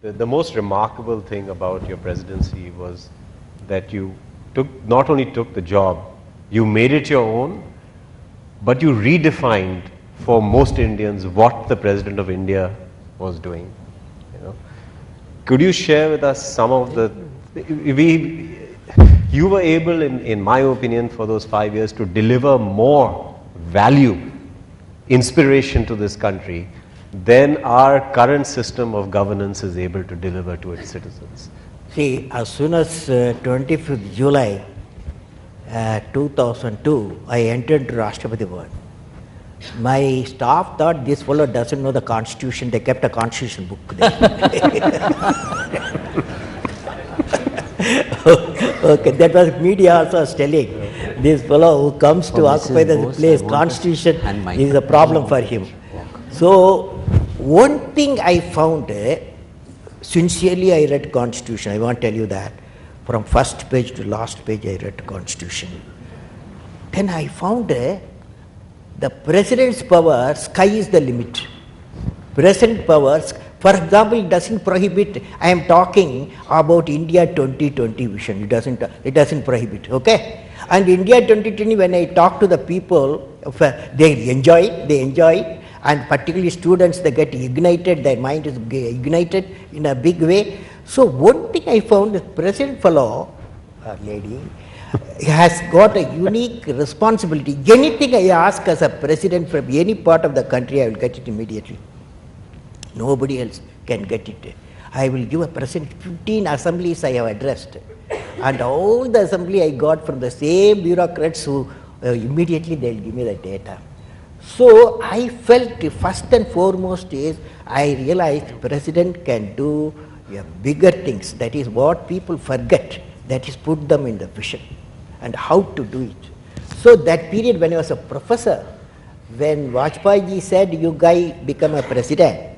the most remarkable thing about your presidency was that you not only took the job, you made it your own, but you redefined for most Indians what the President of India was doing. Could you share with us some of you were able, in my opinion, for those 5 years to deliver more value, inspiration to this country than our current system of governance is able to deliver to its citizens. See, as soon as 25th July 2002, I entered Rashtrapati Bhavan. My staff thought this fellow doesn't know the constitution. They kept a constitution book there. Okay, that was media also was telling. This fellow who comes to occupy the place, constitution is a problem for him. So, one thing I found, sincerely I read constitution, I want to tell you that. From first page to last page I read constitution. Then I found the president's power, sky is the limit. President powers, for example, it doesn't prohibit, I am talking about India 2020 vision, it doesn't prohibit, okay? And India 2020, when I talk to the people, they enjoy it, and particularly students, they get ignited, their mind is ignited in a big way. So one thing I found, the president fellow, lady, has got a unique responsibility. Anything I ask as a president from any part of the country, I will get it immediately. Nobody else can get it. I will give a present 15 assemblies I have addressed. And all the assembly I got from the same bureaucrats who immediately they will give me the data. So I felt first and foremost is I realized president can do bigger things. That is what people forget. That is put them in the vision and how to do it. So that period when I was a professor, when Vajpayee said, you guy become a president,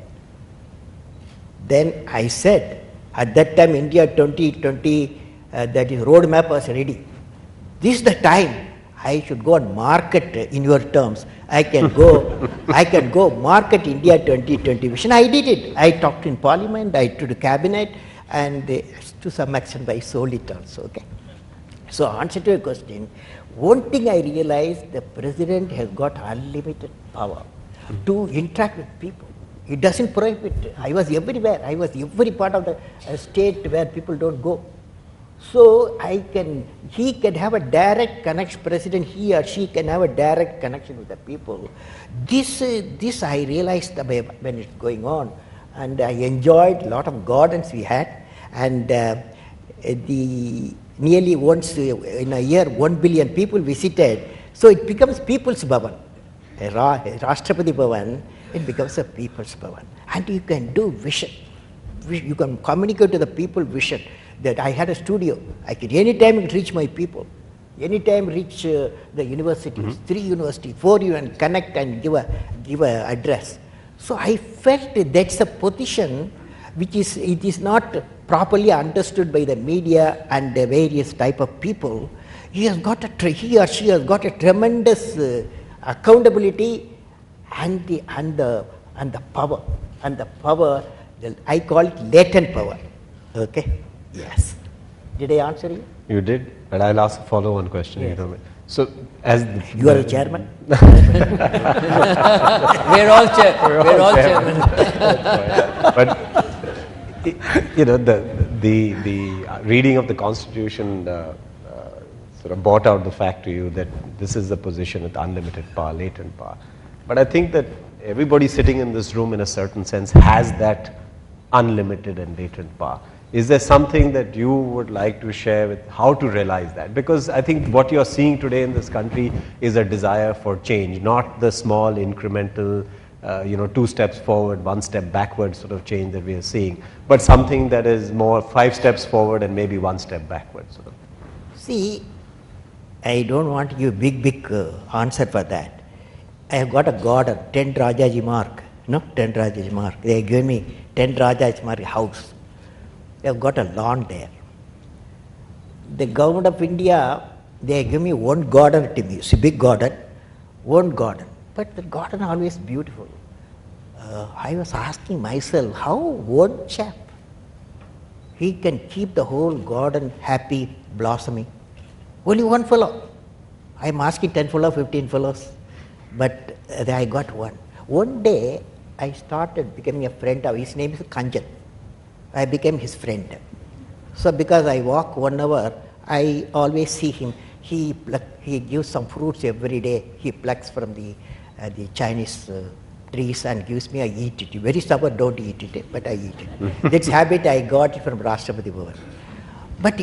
then I said, at that time India 2020, that is roadmap was ready. This is the time I should go and market in your terms. I can go market India 2020 vision. I did it. I talked in parliament, I to the cabinet, and to some extent I sold it also. Okay. So answer to your question, one thing I realized, the president has got unlimited power to interact with people. It doesn't prohibit. I was everywhere. I was every part of the state where people don't go. So he can have a direct connection, president, he or she can have a direct connection with the people. This I realized when it's going on, and I enjoyed a lot of gardens we had, and nearly once in a year 1 billion people visited. So it becomes people's Bhavan. Rashtrapati Bhavan, it becomes a people's Bhavan. And you can do vision. You can communicate to the people vision. That I had a studio. I could anytime reach my people. Anytime reach the universities, 3 universities, 4 and connect and give a address. So I felt that's a position which is not properly understood by the media and the various type of people. He or she has got a tremendous accountability and the power. And the power, I call it latent power. Okay? Yes. Did I answer you? You did, but I'll ask a follow-on question. Yes. So, as you are a chairman. We're all chairman. But the reading of the Constitution sort of brought out the fact to you that this is the position with unlimited power, latent power. But I think that everybody sitting in this room, in a certain sense, has that unlimited and latent power. Is there something that you would like to share with how to realize that? Because I think what you're seeing today in this country is a desire for change, not the small incremental, 2 steps forward, 1 step backward sort of change that we are seeing, but something that is more 5 steps forward and maybe 1 step backward. Sort of. See, I don't want to give big answer for that. I have got a garden, 10 Rajaji Mark, 10 Rajaji Mark. They gave me 10 Rajaji Mark house. They have got a lawn there. The government of India, they give me 1 garden to me. It's a big garden, 1 garden. But the garden always beautiful. I was asking myself, how one chap he can keep the whole garden happy, blossoming. Only one fellow. I am asking 10 fellows, 15 fellows, but I got one. One day, I started becoming a friend of his name is Kanjan. I became his friend. So because I walk 1 hour, I always see him. He gives some fruits every day. He plucks from the Chinese trees and gives me. I eat it. Very stubborn, don't eat it, but I eat it. This habit I got from Rashtrapati Bhavan. But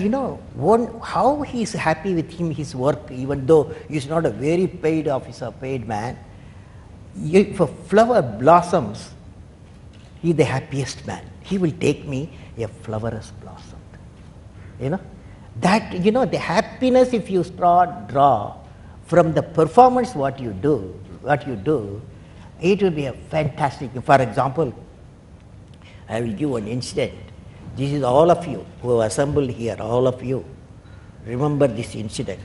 how he is happy with his work, even though he is not a very paid officer, paid man. If a flower blossoms, he is the happiest man. He will take me, a flower has blossomed. The happiness, if you draw from the performance what you do, it will be a fantastic. For example, I will give an incident. This is all of you who have assembled here, all of you. Remember this incident.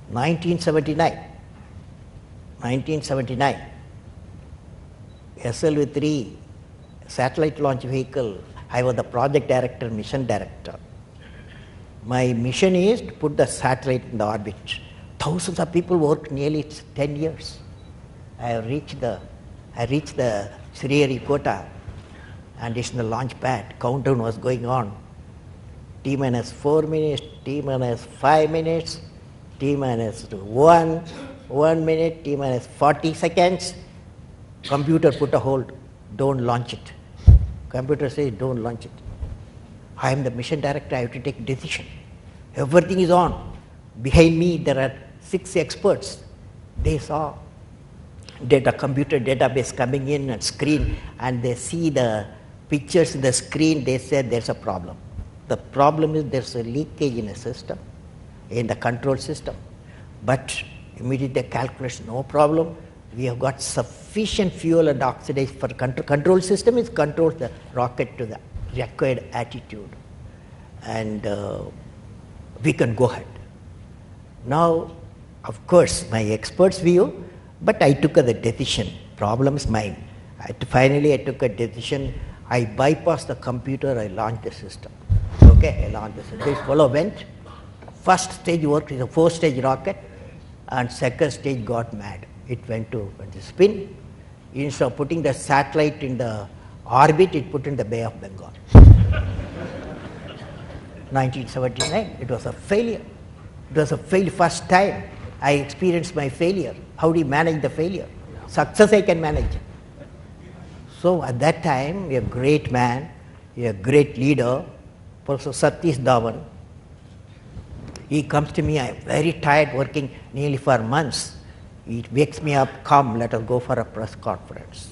1979, SLV-3 satellite launch vehicle, I was the project director, mission director. My mission is to put the satellite in the orbit. Thousands of people worked nearly 10 years. I reached the Sriharikota and it's in the launch pad. Countdown was going on. T minus 4 minutes, T minus 5 minutes, T minus 1 minute, T minus 40 seconds. Computer put a hold, don't launch it. Computer says don't launch it. I am the mission director, I have to take decision. Everything is on. Behind me there are 6 experts. They saw computer database coming in and screen, and they see the pictures in the screen. They said there's a problem. The problem is there's a leakage in a system, in the control system. But immediately calculation, no problem. We have got sufficient fuel and oxidation for control system is controls the rocket to the required attitude, and we can go ahead. Now, of course, my expert's view, but I took the decision. Problem is mine. Finally, I took a decision. I bypassed the computer. I launched the system. Okay, I launched the system. This fellow went. First stage worked is a 4-stage rocket, and second stage got mad. It went to the spin. Instead of putting the satellite in the orbit, it put in the Bay of Bengal. 1979, it was a failure. It was a failure. First time I experienced my failure. How do you manage the failure? Success I can manage. So at that time, a great man, a great leader, Professor Satish Dhawan, he comes to me, I am very tired working nearly for months. He wakes me up, come, let us go for a press conference.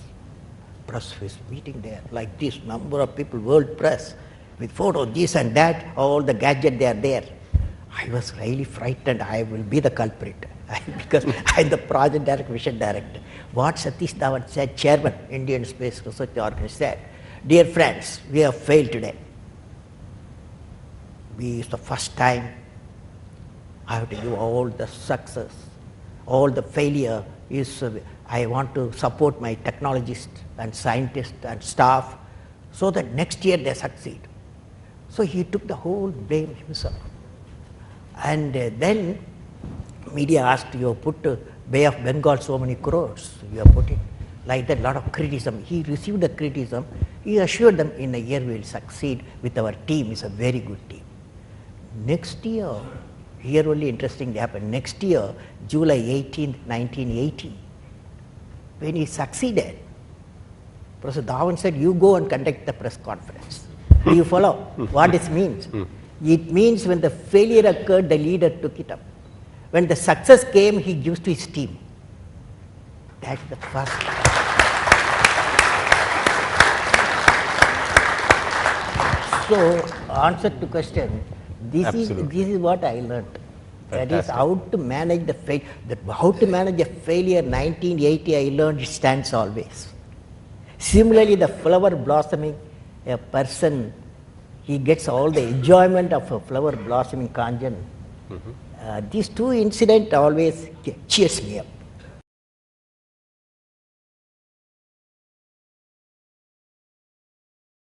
Press is meeting there, like this, number of people, world press, with photos, this and that, all the gadgets they are there. I was really frightened, I will be the culprit, because I am the project director, mission director. What Satish Dhawan said, chairman, Indian Space Research Organization, said, dear friends, we have failed today. It's the first time I have to give all the success. All the failure is, I want to support my technologists and scientists and staff so that next year they succeed. So he took the whole blame himself. And then media asked, you have put Bay of Bengal so many crores, you have put it like that, lot of criticism. He received the criticism. He assured them in a year we will succeed with our team. It's a very good team. Next year, here only interesting happened. Next year, July 18th, 1980, when he succeeded, Professor Dhawan said, you go and conduct the press conference. Do you follow what this means? It means when the failure occurred, the leader took it up. When the success came, he gives to his team. That's the first. So, answer to question, this is what I learned. That is how to manage the failure. How to manage a failure, 1980 I learned, it stands always. Similarly, the flower blossoming, a person, he gets all the enjoyment of a flower blossoming, Kanjan. These two incidents always cheers me up.